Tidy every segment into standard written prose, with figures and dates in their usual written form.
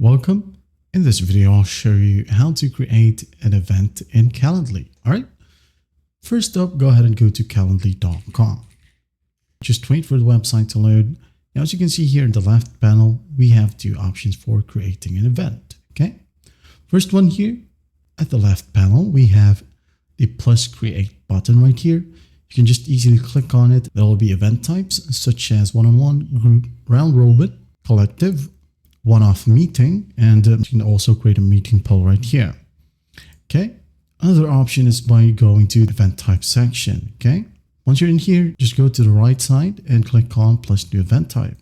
Welcome. In this video, I'll show you how to create an event in Calendly. All right. First up, go ahead and go to calendly.com. Just wait for the website to load. Now, as you can see here in the left panel, we have two options for creating an event. Okay. First one here at the left panel, we have the plus create button right here. You can just easily click on it. There will be event types such as one-on-one, group, round robin, collective, one-off meeting, and you can also create a meeting poll right here. Okay. Another option is by going to the event type section. Okay. Once you're in here, just go to the right side and click on plus new event type.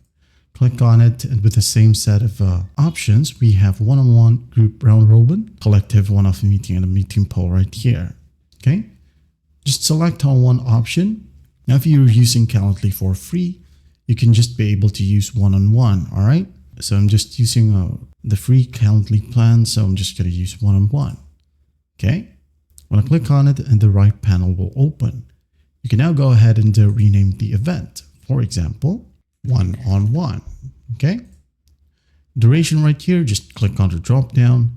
Click on it, and with the same set of options, we have one-on-one, group, round robin, collective, one-off meeting, and a meeting poll right here. Okay. Just select on one option. Now, if you're using Calendly for free, you can just be able to use one-on-one. All right. So I'm just using the free Calendly plan. So I'm just going to use one-on-one. Okay. When I click on it, and the right panel will open. You can now go ahead and rename the event. For example, one-on-one. Okay. Duration right here, just click on the drop down.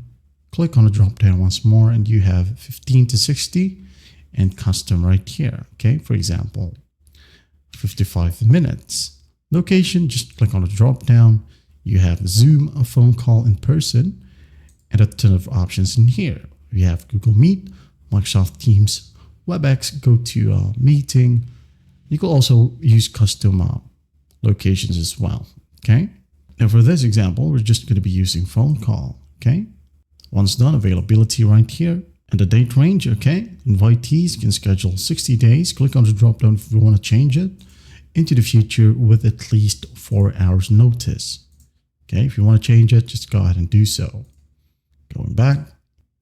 Click on the drop down once more, and you have 15 to 60 and custom right here. Okay. For example, 55 minutes. Location, just click on the drop down. You have Zoom, a phone call, in person, and a ton of options in here. We have Google Meet, Microsoft Teams, WebEx, go to a meeting. You can also use custom locations as well. Okay. Now for this example, we're just going to be using phone call. Okay. Once done, availability right here and the date range. Okay. Invitees can schedule 60 days. Click on the drop down if you want to change it into the future with at least 4 hours notice. Okay. If you want to change it, just go ahead and do so. Going back,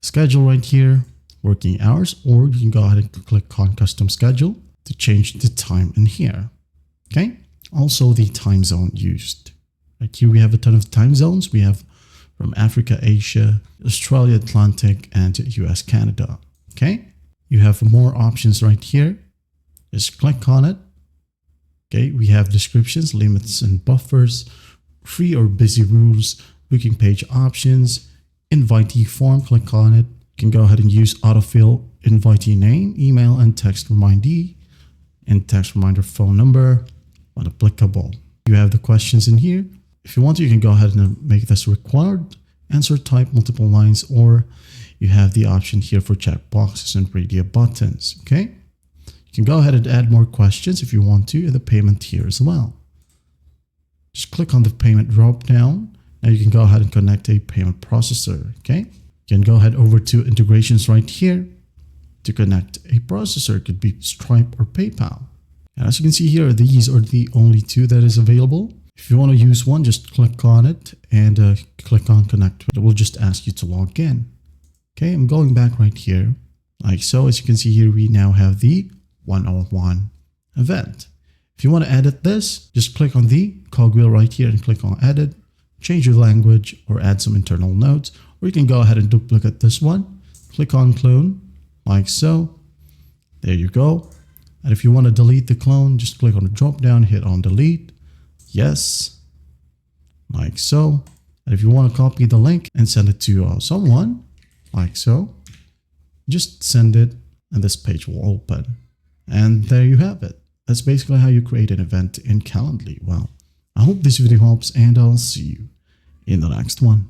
schedule right here, working hours, or you can go ahead and click on custom schedule to change the time in here. Okay. Also the time zone used. Right here we have a ton of time zones. We have from Africa, Asia, Australia, Atlantic, and US, Canada. Okay. You have more options right here. Just click on it. Okay. We have descriptions, limits and buffers, free or busy rules, booking page options, invitee form. Click on it. You can go ahead and use autofill invitee name, email, and text remindee, and text reminder phone number when applicable. You have the questions in here. If you want to, you can go ahead and make this required, answer type, multiple lines, or you have the option here for check boxes and radio buttons. Okay. You can go ahead and add more questions if you want to, and the payment here as well. Just click on the payment drop down. Now you can go ahead and connect a payment processor. Okay. You can go ahead over to integrations right here to connect a processor. It could be Stripe or PayPal. And as you can see here, these are the only two that is available. If you want to use one, just click on it and click on connect. It will just ask you to log in. Okay, I'm going back right here. Like so, as you can see here, we now have the one-on-one event. If you want to edit this, just click on the cogwheel right here and click on edit, change your language or add some internal notes, or you can go ahead and duplicate this one. Click on clone like so. There you go. And if you want to delete the clone, just click on the drop down, hit on delete. Yes, like so. And if you want to copy the link and send it to someone, like so, just send it and this page will open. And there you have it. That's basically how you create an event in Calendly. Well, I hope this video helps, and I'll see you in the next one.